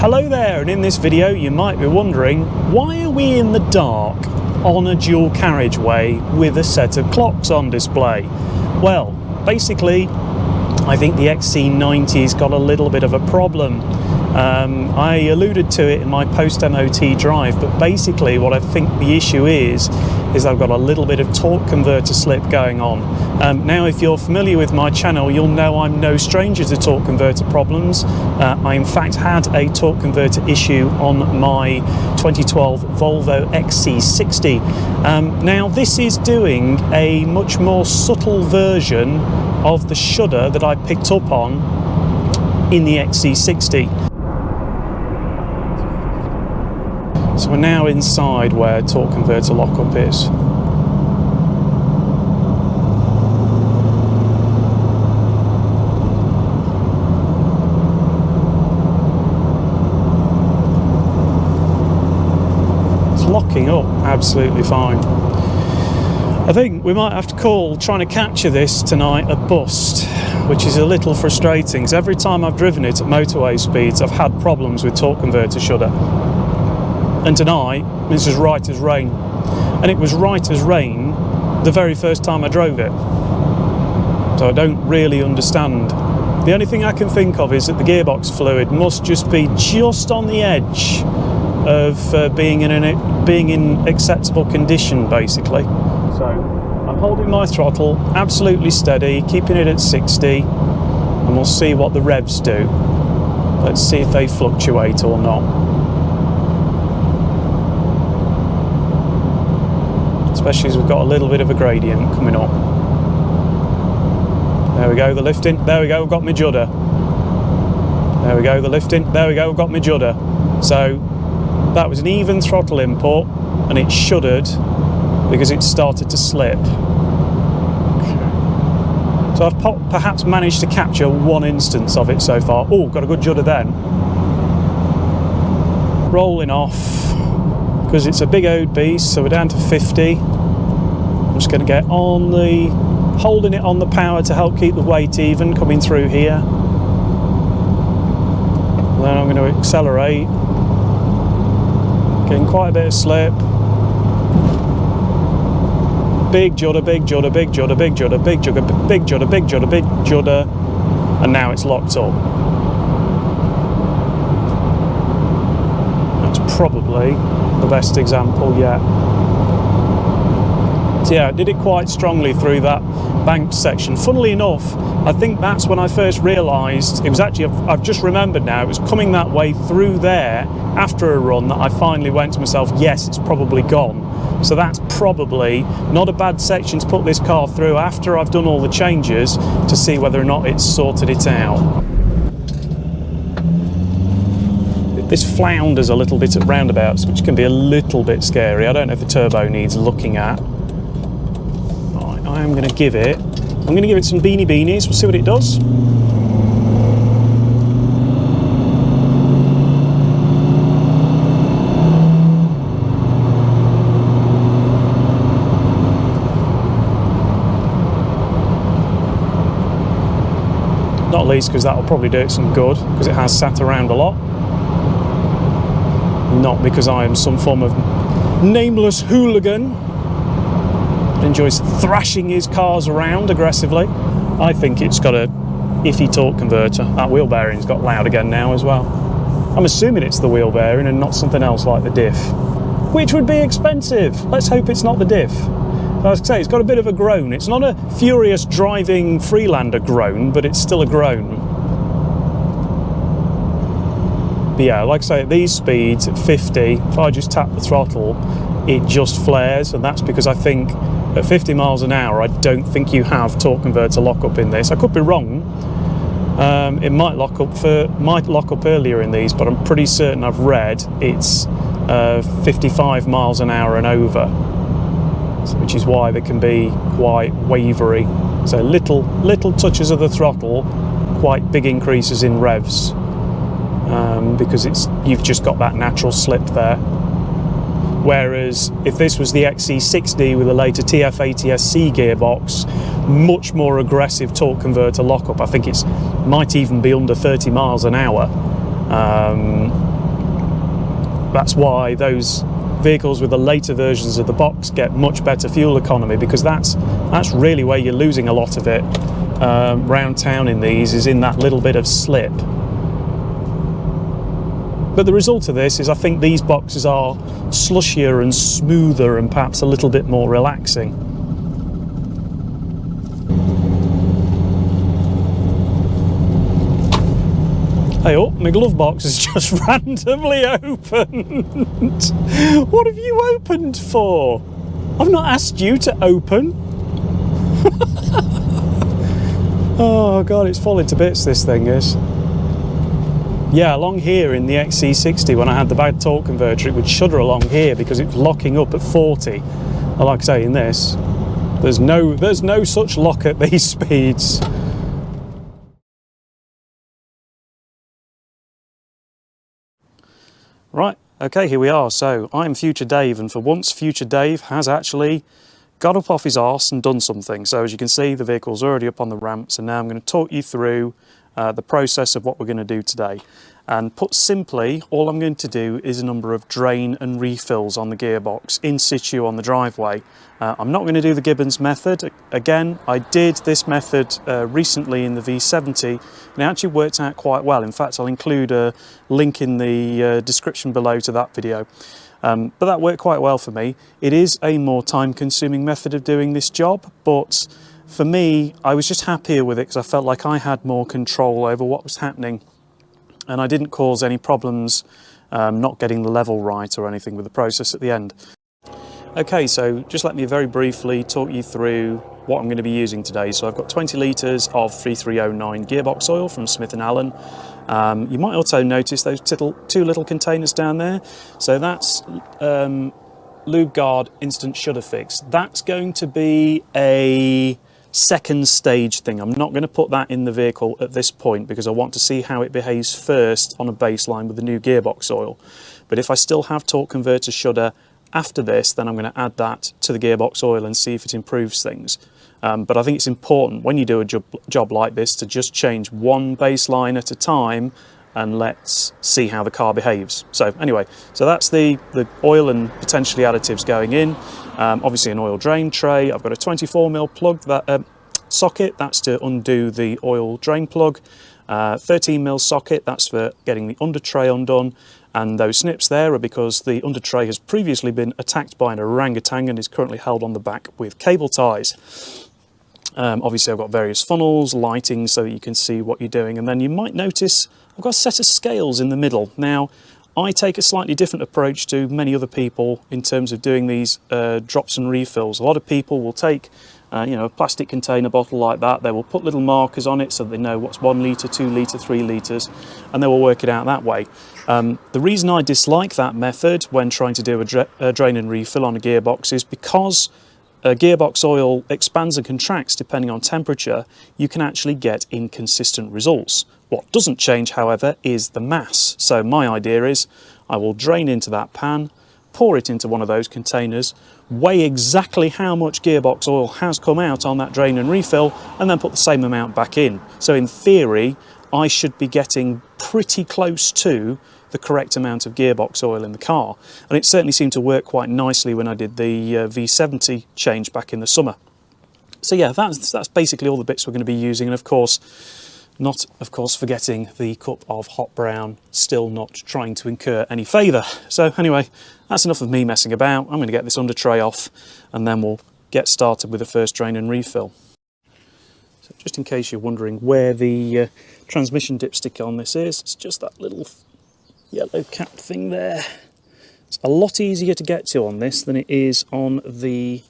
Hello there, and in this video you might be wondering, why are we in the dark on a dual carriageway with a set of clocks on display? Well, basically I think the XC90's got a little bit of a problem. I alluded to it in my post-MOT drive, but basically what I think the issue is I've got a little bit of torque converter slip going on. Now, if you're familiar with my channel, you'll know I'm no stranger to torque converter problems. I in fact had a torque converter issue on my 2012 Volvo XC90. Now this is doing a much more subtle version of the shudder that I picked up on in the XC90. So we're now inside where torque converter lockup is. It's locking up absolutely fine. I think we might have to call trying to capture this tonight a bust, which is a little frustrating, because every time I've driven it at motorway speeds I've had problems with torque converter shudder. And tonight, this is right as rain. And it was right as rain the very first time I drove it. So I don't really understand. The only thing I can think of is that the gearbox fluid must just be just on the edge of being in acceptable condition, basically. So I'm holding my throttle absolutely steady, keeping it at 60, and we'll see what the revs do. Let's see if they fluctuate or not. Especially as we've got a little bit of a gradient coming up. There we go, the lifting. There we go, we've got my judder. There we go, the lifting. There we go, we've got my judder. So that was an even throttle input, and it shuddered because it started to slip. So I've perhaps managed to capture one instance of it so far. Oh, got a good judder then. Rolling off, because it's a big old beast, so we're down to 50. I'm just going to get on the, holding it on the power to help keep the weight even, coming through here. And then I'm going to accelerate, getting quite a bit of slip. Big judder, big judder, big judder, big judder, big judder, big judder, big judder, big judder, and now it's locked up. That's probably the best example yet. So yeah, I did it quite strongly through that banked section. Funnily enough, I think that's when I first realised, it was actually, I've just remembered now, it was coming that way through there after a run that I finally went to myself, yes, it's probably gone. So that's probably not a bad section to put this car through after I've done all the changes to see whether or not it's sorted it out. This flounders a little bit at roundabouts, which can be a little bit scary. I don't know if the turbo needs looking at. Right, I'm going to give it some beanie beanies. We'll see what it does. Not least because that'll probably do it some good, because it has sat around a lot. Not because I am some form of nameless hooligan that enjoys thrashing his cars around aggressively. I think it's got a iffy torque converter. That wheel bearing's got loud again now as well. I'm assuming it's the wheel bearing and not something else like the diff, which would be expensive. Let's hope it's not the diff. As I say, it's got a bit of a groan. It's not a furious driving Freelander groan, but it's still a groan. But yeah, like I say, at these speeds, at 50, if I just tap the throttle, it just flares, and that's because I think at 50 miles an hour, I don't think you have torque converter lockup in this. I could be wrong. It might lock up earlier in these, but I'm pretty certain I've read it's 55 miles an hour and over, which is why they can be quite wavery. So little touches of the throttle, quite big increases in revs. Because you've just got that natural slip there. Whereas if this was the XC90 with a later TF80SC gearbox, much more aggressive torque converter lockup. I think it might even be under 30 miles an hour. That's why those vehicles with the later versions of the box get much better fuel economy, because that's really where you're losing a lot of it round town in these, is in that little bit of slip. But the result of this is I think these boxes are slushier and smoother and perhaps a little bit more relaxing. Hey, oh, my glove box is just randomly opened. What have you opened for? I've not asked you to open. Oh God, it's falling to bits, this thing is. Yeah, along here in the XC60, when I had the bad torque converter, it would shudder along here because it was locking up at 40. And like I say, in this, there's no such lock at these speeds. Right, okay, here we are. So I'm Future Dave, and for once Future Dave has actually got up off his arse and done something. So as you can see, the vehicle's already up on the ramps, and now I'm going to talk you through the process of what we're going to do today. And put simply, all I'm going to do is a number of drain and refills on the gearbox in situ on the driveway. I'm not going to do the Gibbons method. Again, I did this method recently in the V70, and it actually worked out quite well. In fact, I'll include a link in the description below to that video. But that worked quite well for me. It is a more time-consuming method of doing this job, but for me, I was just happier with it because I felt like I had more control over what was happening, and I didn't cause any problems not getting the level right or anything with the process at the end. Okay, so just let me very briefly talk you through what I'm going to be using today. So I've got 20 litres of 3309 gearbox oil from Smith & Allen. You might also notice those two little containers down there. So that's Lube Guard Instant Shudder Fix. That's going to be a second stage thing. I'm not going to put that in the vehicle at this point because I want to see how it behaves first on a baseline with the new gearbox oil. But if I still have torque converter shudder after this, then I'm going to add that to the gearbox oil and see if it improves things. But I think it's important when you do a job like this to just change one baseline at a time, and let's see how the car behaves. So anyway, so that's the oil and potentially additives going in. Obviously an oil drain tray. I've got a 24mm plug, socket, that's to undo the oil drain plug. 13mm socket, that's for getting the under tray undone. And those snips there are because the under tray has previously been attacked by an orangutan and is currently held on the back with cable ties. Obviously I've got various funnels, lighting so that you can see what you're doing, and then you might notice I've got a set of scales in the middle. Now I take a slightly different approach to many other people in terms of doing these drops and refills. A lot of people will take you know, a plastic container bottle like that, they will put little markers on it so they know what's 1 litre, 2 litre, 3 litres, and they will work it out that way. The reason I dislike that method when trying to do a drain and refill on a gearbox is because gearbox oil expands and contracts depending on temperature, you can actually get inconsistent results. What doesn't change, however, is the mass. So my idea is I will drain into that pan, pour it into one of those containers, weigh exactly how much gearbox oil has come out on that drain and refill, and then put the same amount back in. So in theory, I should be getting pretty close to the correct amount of gearbox oil in the car. And it certainly seemed to work quite nicely when I did the V70 change back in the summer. So yeah, that's basically all the bits we're going to be using, and of course, not of course forgetting the cup of hot brown, still not trying to incur any favour. So anyway, that's enough of me messing about. I'm going to get this under tray off, and then we'll get started with the first drain and refill. So just in case you're wondering where the transmission dipstick on this is, it's just that little yellow cap thing there. It's a lot easier to get to on this than it is on the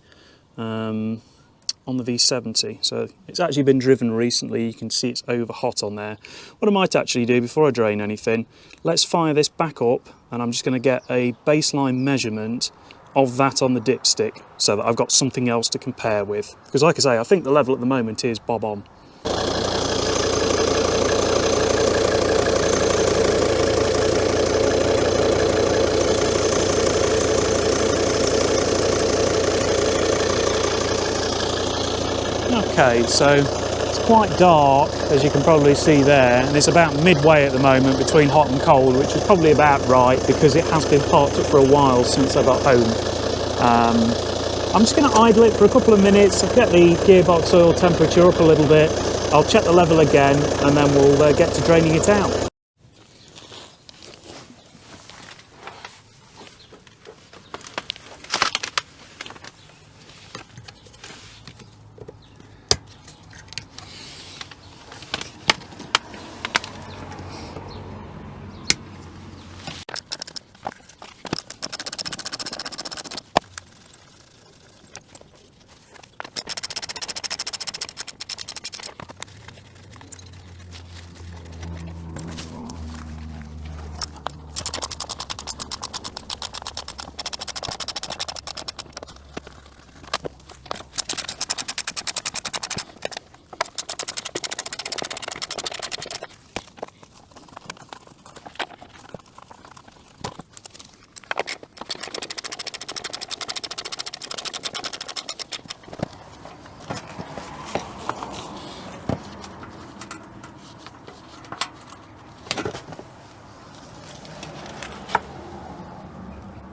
V70. So it's actually been driven recently. You can see it's over hot on there. What I might actually do before I drain anything, let's fire this back up, and I'm just going to get a baseline measurement of that on the dipstick so that I've got something else to compare with. Because like I say, I think the level at the moment is bob on. Okay, so it's quite dark, as you can probably see there, and it's about midway at the moment between hot and cold, which is probably about right because it has been parked up for a while since I got home. I'm just going to idle it for a couple of minutes, get the gearbox oil temperature up a little bit, I'll check the level again, and then we'll get to draining it out.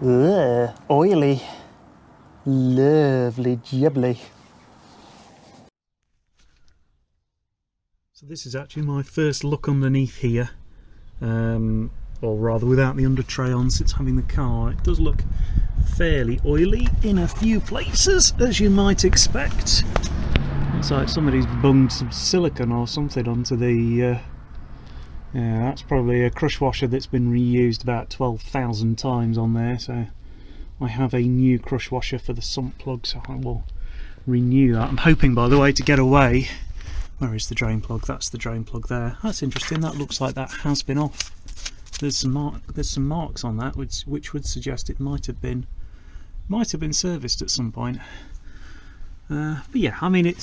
Ugh, oily, lovely jubbly. So this is actually my first look underneath here, or rather without the under tray on since having the car. It does look fairly oily in a few places, as you might expect. Looks like somebody's bunged some silicone or something onto the yeah, that's probably a crush washer that's been reused about 12,000 times on there, so I have a new crush washer for the sump plug, so I will renew that. I'm hoping, by the way, to get away. Where is the drain plug? That's the drain plug there. That's interesting, that looks like that has been off. There's some marks on that which would suggest it might have been serviced at some point. But yeah, I mean,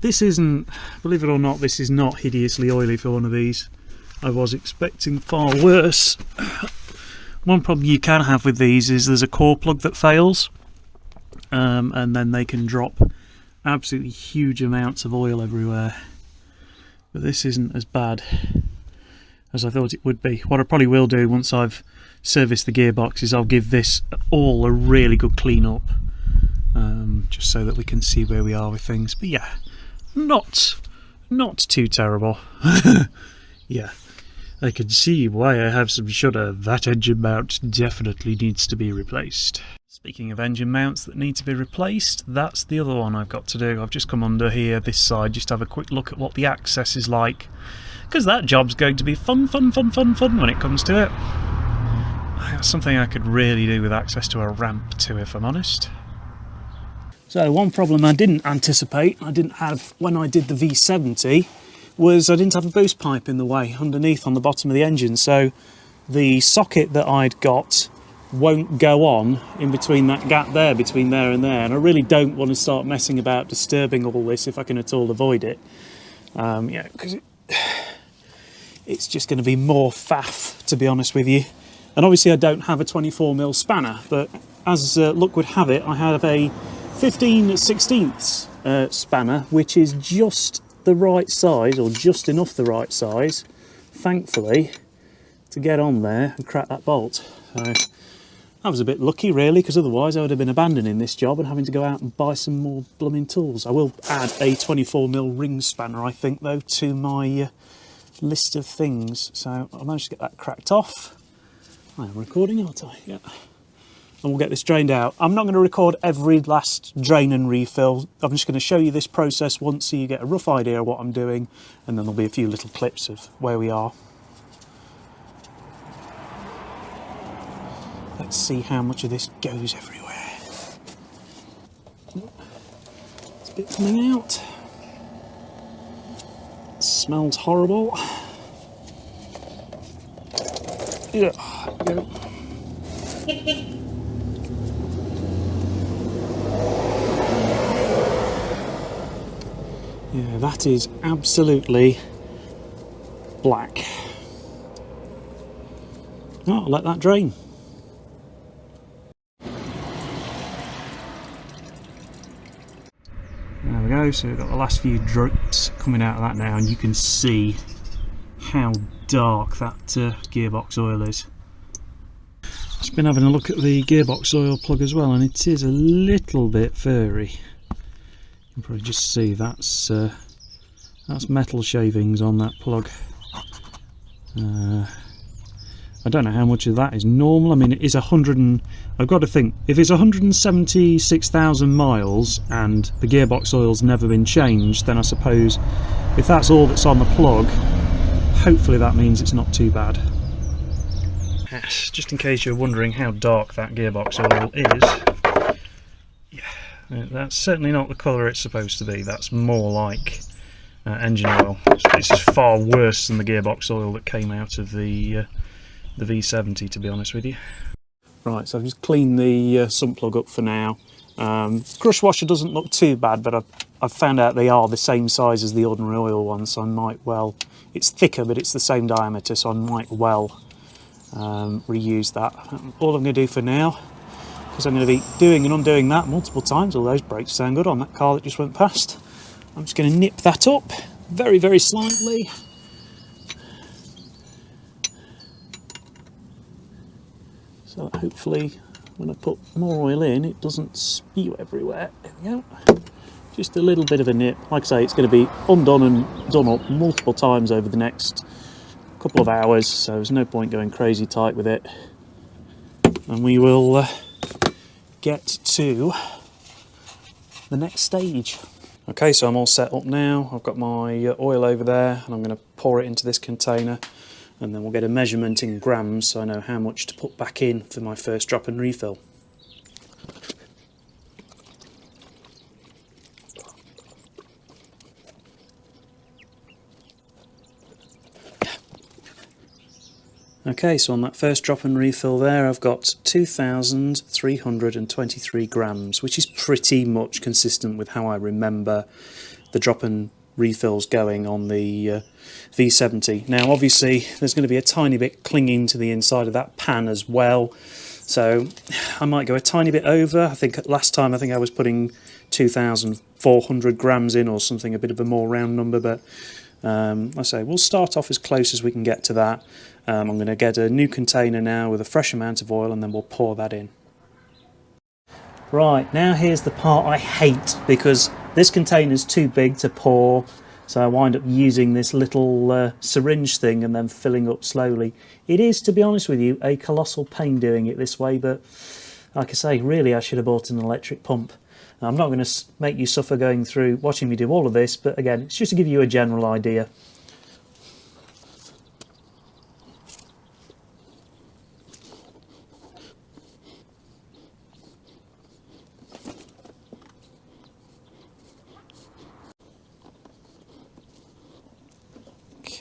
this isn't, believe it or not, this is not hideously oily for one of these. I was expecting far worse. One problem you can have with these is there's a core plug that fails, and then they can drop absolutely huge amounts of oil everywhere. But this isn't as bad as I thought it would be. What I probably will do once I've serviced the gearbox is I'll give this all a really good clean up, just so that we can see where we are with things. But yeah, not too terrible. Yeah, I can see why I have some shudder. That engine mount definitely needs to be replaced. Speaking of engine mounts that need to be replaced, that's the other one I've got to do. I've just come under here, this side, just to have a quick look at what the access is like, because that job's going to be fun when it comes to it. That's something I could really do with access to a ramp too, if I'm honest. So one problem I didn't anticipate, I didn't have when I did the V70, was I didn't have a boost pipe in the way underneath on the bottom of the engine, so the socket that I'd got won't go on in between that gap there, between there and there, and I really don't want to start messing about disturbing all this if I can at all avoid it. Yeah, because it's just going to be more faff, to be honest with you. And obviously I don't have a 24mm spanner, but as luck would have it, I have a 15/16 spanner, which is just the right size, or just enough the right size, thankfully, to get on there and crack that bolt. So I was a bit lucky really, because otherwise I would have been abandoning this job and having to go out and buy some more blooming tools. I will add a 24mm ring spanner, I think, though, to my list of things. So I managed to get that cracked off. I am recording, aren't I? Yeah. And we'll get this drained out. I'm not going to record every last drain and refill. I'm just going to show you this process once so you get a rough idea of what I'm doing, and then there'll be a few little clips of where we are. Let's see how much of this goes everywhere. There's a bit coming out. It smells horrible. Yeah, there we go. Yeah, that is absolutely black. Oh, I'll let that drain. There we go, go. So we've got the last few drips coming out of that now, and you can see how dark that gearbox oil is. Just been having a look at the gearbox oil plug as well, and it is a little bit furry. You can probably just see that's metal shavings on that plug. I don't know how much of that is normal. I mean, it is 100 and I've got to think, if it's 176,000 miles and the gearbox oil's never been changed, then I suppose if that's all that's on the plug, hopefully that means it's not too bad. Just in case you're wondering how dark that gearbox oil is, yeah, that's certainly not the colour it's supposed to be. That's more like engine oil. This is far worse than the gearbox oil that came out of the V70, to be honest with you. Right, so I've just cleaned the sump plug up for now. Crush washer doesn't look too bad, but I've found out they are the same size as the ordinary oil one, so I might well, it's thicker but it's the same diameter, so I might well reuse that. All I'm going to do for now, because I'm going to be doing and undoing that multiple times, all those brakes sound good on that car that just went past. I'm just going to nip that up very, very slightly. So that hopefully when I put more oil in, it doesn't spew everywhere. There we go. Just a little bit of a nip. Like I say, it's going to be undone and done up multiple times over the next couple of hours, so there's no point going crazy tight with it. And we will get to the next stage. Okay, so I'm all set up now. I've got my oil over there, and I'm going to pour it into this container, and then we'll get a measurement in grams so I know how much to put back in for my first drop and refill. Okay, so on that first drop and refill there, I've got 2,323 grams, which is pretty much consistent with how I remember the drop and refills going on the V70. Now obviously there's going to be a tiny bit clinging to the inside of that pan as well, so I might go a tiny bit over. I think last time I was putting 2,400 grams in or something, a bit of a more round number, but I say we'll start off as close as we can get to that. I'm going to get a new container now with a fresh amount of oil, and then we'll pour that in. Right, now here's the part I hate, because this container's too big to pour, so I wind up using this little syringe thing and then filling up slowly. It is, to be honest with you, a colossal pain doing it this way, but like I say, really I should have bought an electric pump. Now, I'm not going to make you suffer going through watching me do all of this, but again, it's just to give you a general idea.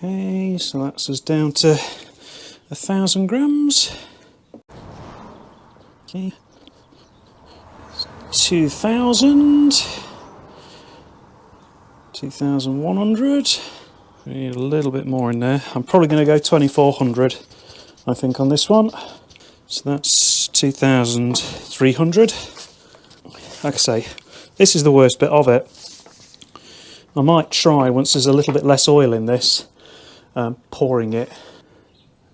Okay, so that's us down to 1,000 grams. Okay, 2,000, 2,100. We need a little bit more in there. I'm probably going to go 2,400, I think, on this one. So that's 2,300. Like I say, this is the worst bit of it. I might try, once there's a little bit less oil in this, pouring it.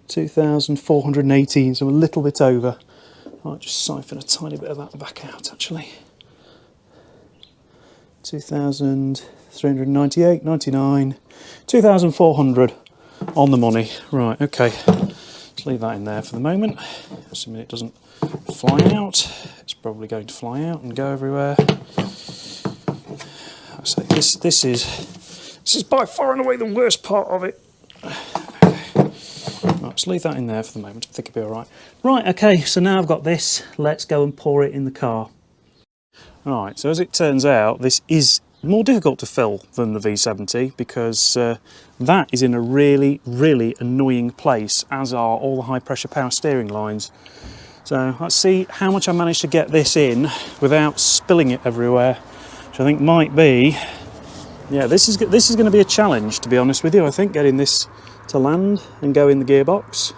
2,418, so a little bit over. I might just siphon a tiny bit of that back out, actually. 2,398, 99, 2,400 on the money. Right, okay. Let's leave that in there for the moment. Assuming it doesn't fly out. It's probably going to fly out and go everywhere. So this is by far and away the worst part of it. Right, let's leave that in there for the moment. I think it'll be alright. Right, okay, so now I've got this, let's go and pour it in the car. Right, so as it turns out, this is more difficult to fill than the V70, because that is in a really, really annoying place, as are all the high pressure power steering lines. So let's see how much I managed to get this in without spilling it everywhere, which I think might be, yeah, this is going to be a challenge, to be honest with you. I think getting this to land and go in the gearbox.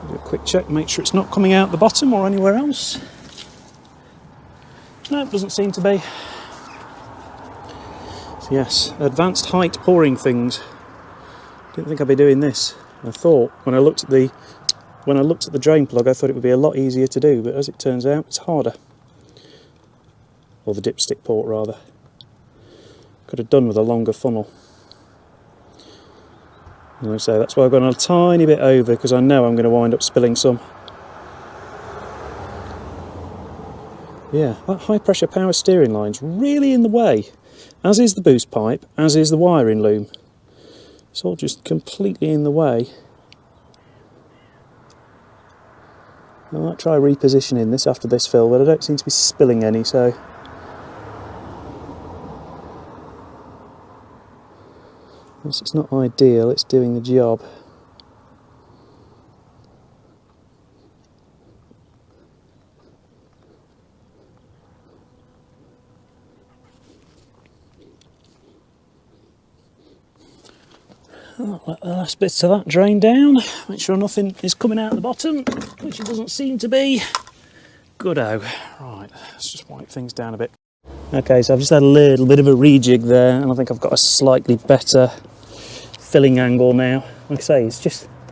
Do a quick check, make sure it's not coming out the bottom or anywhere else. No, it doesn't seem to be. So yes, advanced height pouring things. Didn't think I'd be doing this. I thought when I looked at the drain plug, I thought it would be a lot easier to do, but as it turns out, it's harder. Or the dipstick port rather. Could have done with a longer funnel. And like I say, that's why I've gone a tiny bit over, because I know I'm going to wind up spilling some. Yeah, that high pressure power steering line's really in the way, as is the boost pipe, as is the wiring loom. It's all just completely in the way. I might try repositioning this after this fill, but I don't seem to be spilling any, so... It's not ideal, it's doing the job. I'll let the last bits of that drain down, make sure nothing is coming out the bottom, which it doesn't seem to be. Good-o. Right, let's just wipe things down a bit. Okay, so I've just had a little bit of a rejig there, and I think I've got a slightly better filling angle now. Like I say,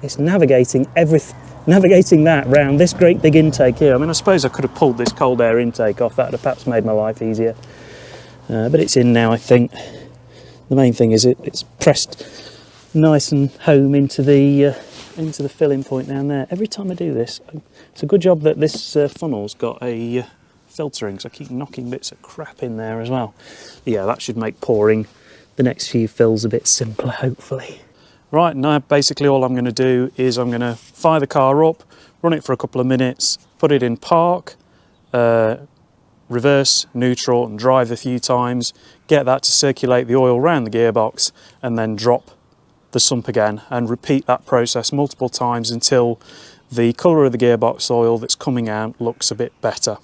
it's navigating that round this great big intake here. I mean, I suppose I could have pulled this cold air intake off, that would have perhaps made my life easier. But it's in now, I think. The main thing is it's pressed nice and home into the filling point down there. Every time I do this, it's a good job that this funnel's got a filtering, because I keep knocking bits of crap in there as well. Yeah, that should make pouring the next few fills a bit simpler, hopefully. Right, now basically all I'm going to do is I'm going to fire the car up, run it for a couple of minutes, put it in park, reverse, neutral and drive a few times, get that to circulate the oil around the gearbox, and then drop the sump again and repeat that process multiple times until the colour of the gearbox oil that's coming out looks a bit better.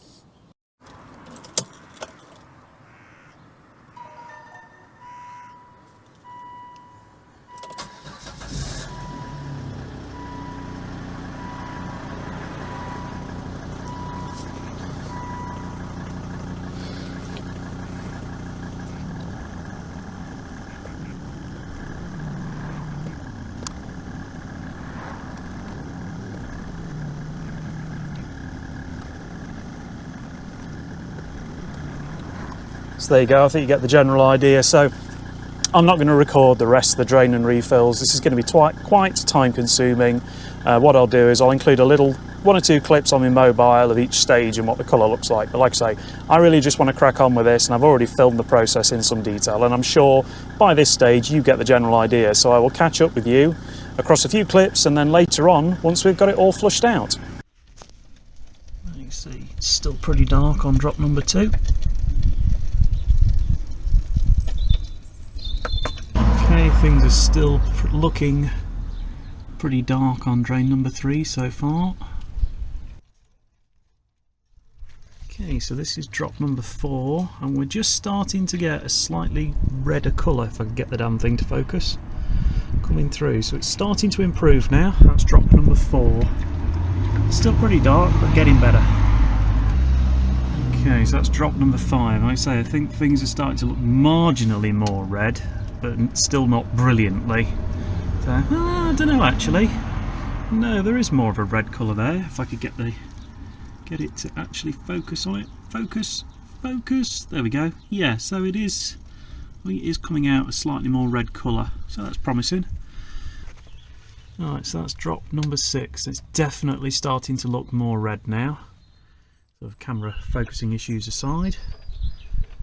So there you go, I think you get the general idea. So I'm not going to record the rest of the drain and refills. This is going to be quite time consuming. What I'll do is I'll include one or two clips on my mobile of each stage and what the colour looks like. But like I say, I really just want to crack on with this, and I've already filmed the process in some detail, and I'm sure by this stage you get the general idea. So I will catch up with you across a few clips, and then later on, once we've got it all flushed out. You can see it's still pretty dark on drop number 2. Okay, things are still looking pretty dark on drain number 3 so far. Okay, so this is drop number 4, and we're just starting to get a slightly redder colour, if I can get the damn thing to focus, coming through. So it's starting to improve now. That's drop number 4. Still pretty dark, but getting better. Okay, so that's drop number 5. Like I say, I think things are starting to look marginally more red, but still not brilliantly. So, I don't know actually. No, there is more of a red colour there. If I could get it to actually focus on it. Focus. There we go. Yeah, so it is coming out a slightly more red colour. So that's promising. Alright, so that's drop number 6. It's definitely starting to look more red now. So camera focusing issues aside.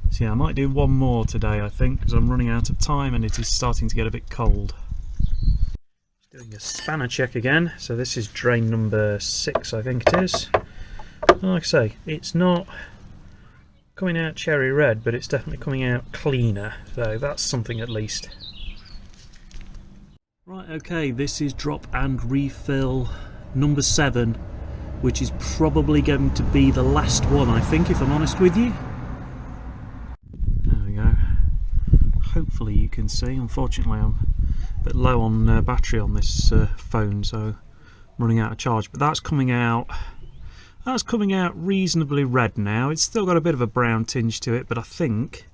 So yeah, I might do one more today, I think, because I'm running out of time and it is starting to get a bit cold. Just doing a spanner check again. So this is drain number 6, I think it is. Like I say, it's not coming out cherry red, but it's definitely coming out cleaner. So that's something at least. Right, okay, this is drop and refill number 7, which is probably going to be the last one, I think, if I'm honest with you. Hopefully you can see. Unfortunately I'm a bit low on battery on this phone, so running out of charge. But that's coming out reasonably red now. It's still got a bit of a brown tinge to it, but I think,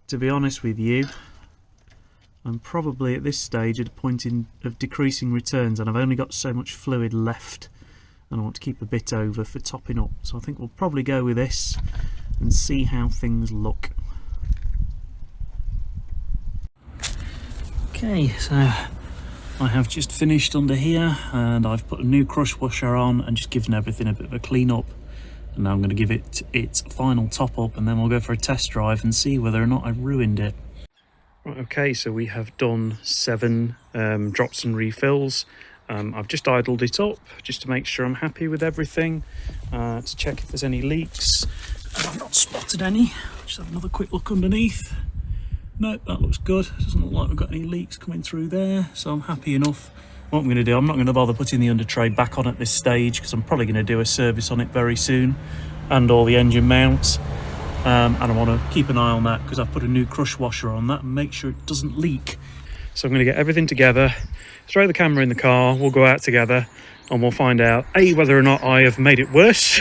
to be honest with you, I'm probably at this stage at a point of decreasing returns, and I've only got so much fluid left, and I want to keep a bit over for topping up. So I think we'll probably go with this and see how things look. Okay, so I have just finished under here, and I've put a new crush washer on and just given everything a bit of a clean up. And now I'm going to give it its final top up, and then we'll go for a test drive and see whether or not I've ruined it. Right, okay, so we have done 7 drops and refills. I've just idled it up just to make sure I'm happy with everything, to check if there's any leaks. I've not spotted any. Just have another quick look underneath. No, that looks good. Doesn't look like we've got any leaks coming through there, so I'm happy enough. What I'm going to do, I'm not going to bother putting the under tray back on at this stage, because I'm probably going to do a service on it very soon, and all the engine mounts. And I want to keep an eye on that, because I've put a new crush washer on that and make sure it doesn't leak. So I'm going to get everything together, throw the camera in the car, we'll go out together, and we'll find out A, whether or not I have made it worse,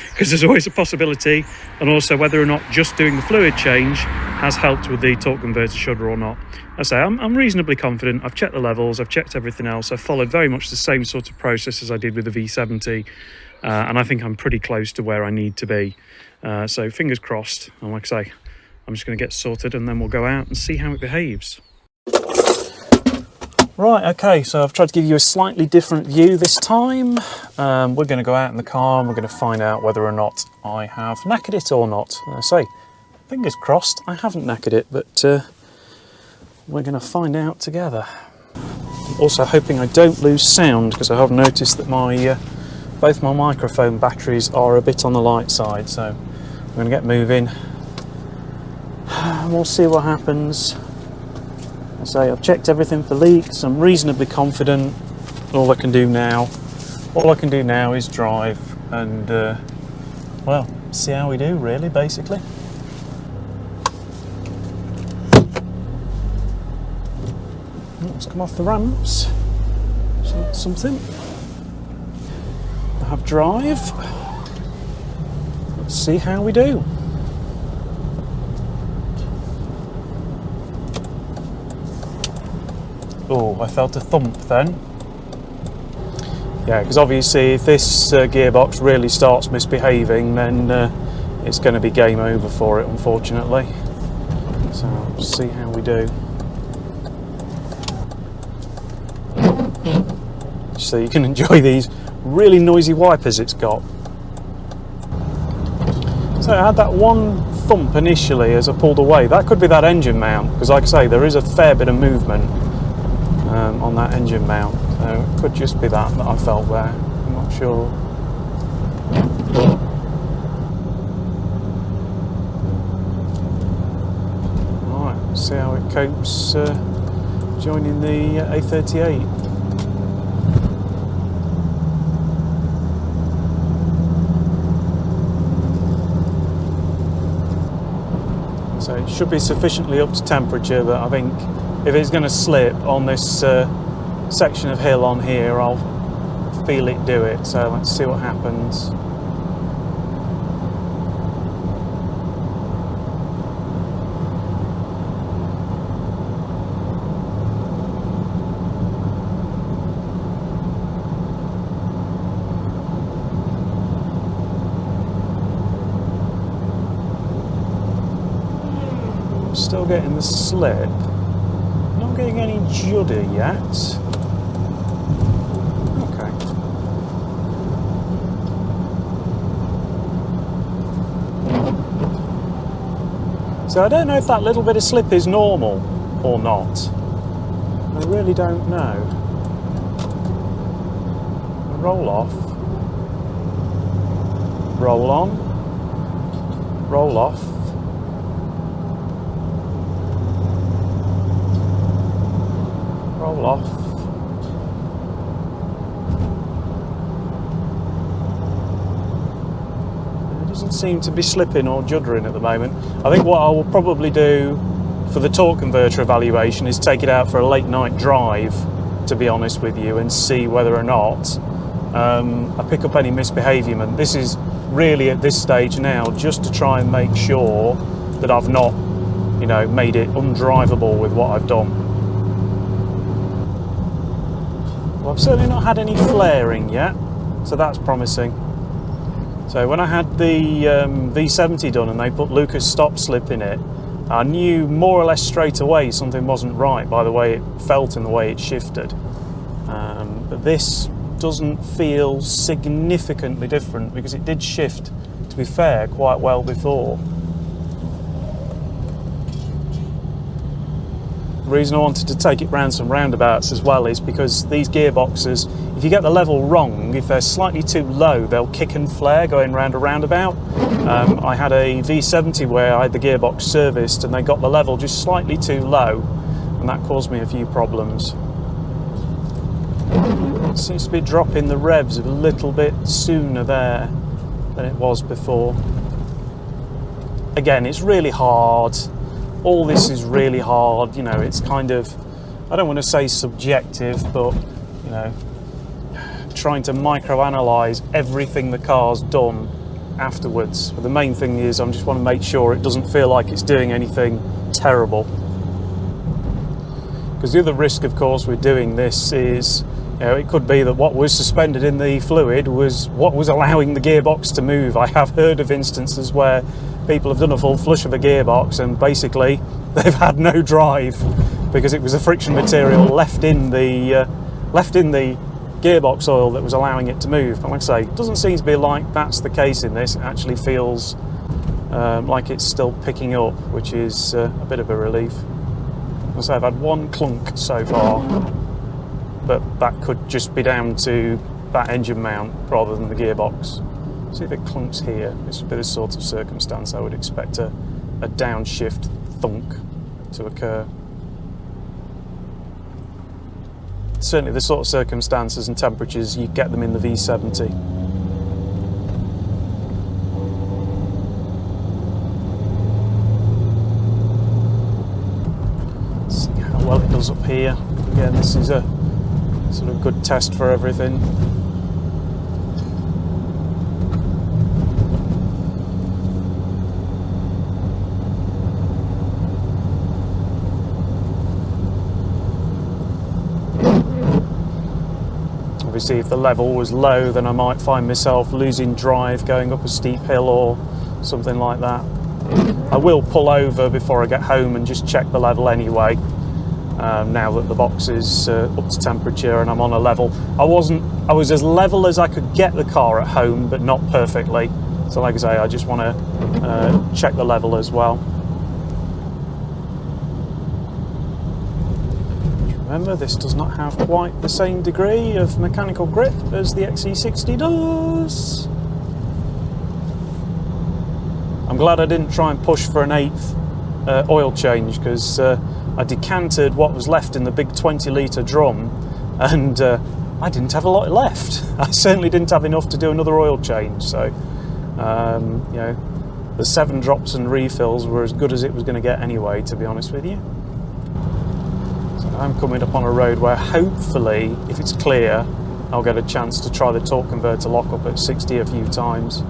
because there's always a possibility, and also whether or not just doing the fluid change has helped with the torque converter shudder or not. I say I'm reasonably confident. I've checked the levels, I've checked everything else. I've followed very much the same sort of process as I did with the V70, and I think I'm pretty close to where I need to be. So fingers crossed, and like I say, I'm just going to get sorted and then we'll go out and see how it behaves. Right, okay, so I've tried to give you a slightly different view this time. We're going to go out in the car and we're going to find out whether or not I have knackered it or not. I say, fingers crossed, I haven't knackered it, but we're going to find out together. Also hoping I don't lose sound, because I have noticed that my both my microphone batteries are a bit on the light side, so I'm going to get moving and we'll see what happens. I say I've checked everything for leaks. I'm reasonably confident. All I can do now is drive and well, see how we do, really, basically. Let's come off the ramps. So that's something. I have drive. Let's see how we do. Oh, I felt a thump then. Yeah, because obviously if this gearbox really starts misbehaving, then it's going to be game over for it, unfortunately. So let's see how we do. So you can enjoy these really noisy wipers it's got. So I had that one thump initially as I pulled away. That could be that engine mount, because like I say, there is a fair bit of movement on that engine mount. So it could just be that I felt there. I'm not sure. Alright, let's see how it copes joining the A38. So it should be sufficiently up to temperature, but I think if it's going to slip on this section of hill on here, I'll feel it do it. So let's see what happens. Still getting the slip. Not getting any judder yet. Okay. So I don't know if that little bit of slip is normal or not. I really don't know. Roll off. Roll on. Roll off. Roll off. It doesn't seem to be slipping or juddering at the moment. I think what I will probably do for the torque converter evaluation is take it out for a late night drive, to be honest with you, and see whether or not I pick up any misbehaviour. This is really at this stage now just to try and make sure that I've not, you know, made it undrivable with what I've done. Well, I've certainly not had any flaring yet, so that's promising. So when I had the V70 done and they put Lucas stop slip in it, I knew more or less straight away something wasn't right by the way it felt and the way it shifted. But this doesn't feel significantly different because it did shift, to be fair, quite well before. The reason I wanted to take it round some roundabouts as well is because these gearboxes, if you get the level wrong, if they're slightly too low, they'll kick and flare going round a roundabout. I had a V70 where I had the gearbox serviced and they got the level just slightly too low, and that caused me a few problems. It seems to be dropping the revs a little bit sooner there than it was before. Again, it's really hard. All this is really hard, you know, it's kind of, I don't want to say subjective, but, you know, trying to microanalyse everything the car's done afterwards. But the main thing is I just want to make sure it doesn't feel like it's doing anything terrible. Because the other risk, of course, with doing this is, you know, it could be that what was suspended in the fluid was what was allowing the gearbox to move. I have heard of instances where people have done a full flush of a gearbox and basically they've had no drive because it was the friction material left in the gearbox oil that was allowing it to move. But like I say, it doesn't seem to be like that's the case in this. It actually feels like it's still picking up, which is a bit of a relief. Like I say, I've had one clunk so far, but that could just be down to that engine mount rather than the gearbox. See if it clunks here. This would be the sort of circumstance I would expect a downshift thunk to occur. Certainly the sort of circumstances and temperatures you get them in the V70. Let's see how well it does up here. Again, this is a sort of good test for everything. Obviously, if the level was low, then I might find myself losing drive going up a steep hill or something like that. I will pull over before I get home and just check the level anyway, now that the box is up to temperature and I'm on a level. I was as level as I could get the car at home, but not perfectly. So like I say, I just want to check the level as well. Remember, this does not have quite the same degree of mechanical grip as the XC60 does. I'm glad I didn't try and push for an 8th oil change, because I decanted what was left in the big 20-litre drum and I didn't have a lot left. I certainly didn't have enough to do another oil change, so you know, the 7 drops and refills were as good as it was going to get anyway, to be honest with you. I'm coming up on a road where hopefully, if it's clear, I'll get a chance to try the torque converter lock-up at 60 a few times,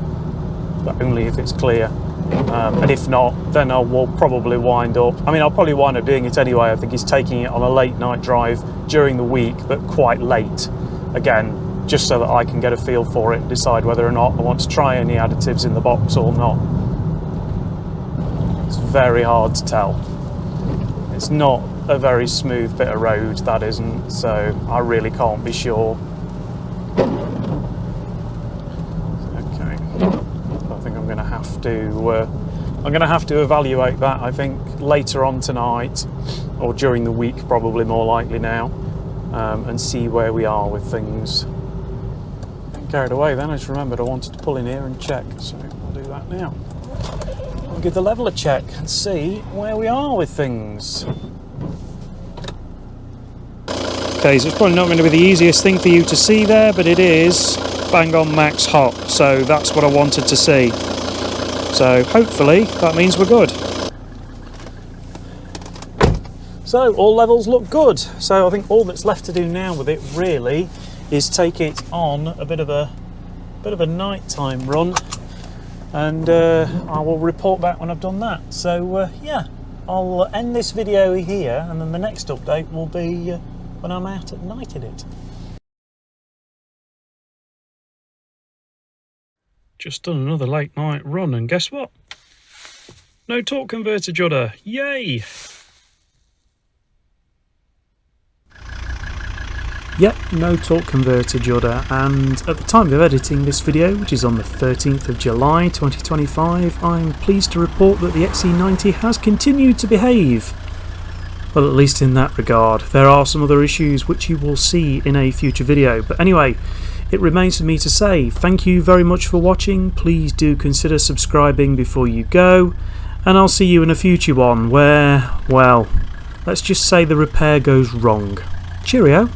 but only if it's clear. And if not, then I will probably wind up, I mean, I'll probably wind up doing it anyway. I think he's taking it on a late night drive during the week, but quite late. Again, just so that I can get a feel for it and decide whether or not I want to try any additives in the box or not. It's very hard to tell. It's not a very smooth bit of road, that isn't, so I really can't be sure. Okay, I think I'm going to have to evaluate that, I think, later on tonight, or during the week, probably more likely now, and see where we are with things. Getting carried away then, I just remembered I wanted to pull in here and check, so I'll do that now. I'll give the level a check and see where we are with things. Okay, so it's probably not going to be the easiest thing for you to see there, but it is bang on max hot, so that's what I wanted to see. So hopefully that means we're good. So all levels look good, so I think all that's left to do now with it really is take it on a bit of a nighttime run, and I will report back when I've done that. So yeah, I'll end this video here, and then the next update will be when I'm out at night in it. Just done another late night run, and guess what? No torque converter judder, yay! Yep, no torque converter judder, and at the time of editing this video, which is on the 13th of July 2025, I'm pleased to report that the XC90 has continued to behave. Well, at least in that regard. There are some other issues which you will see in a future video, but anyway, it remains for me to say thank you very much for watching. Please do consider subscribing before you go, and I'll see you in a future one where, well, let's just say the repair goes wrong. Cheerio!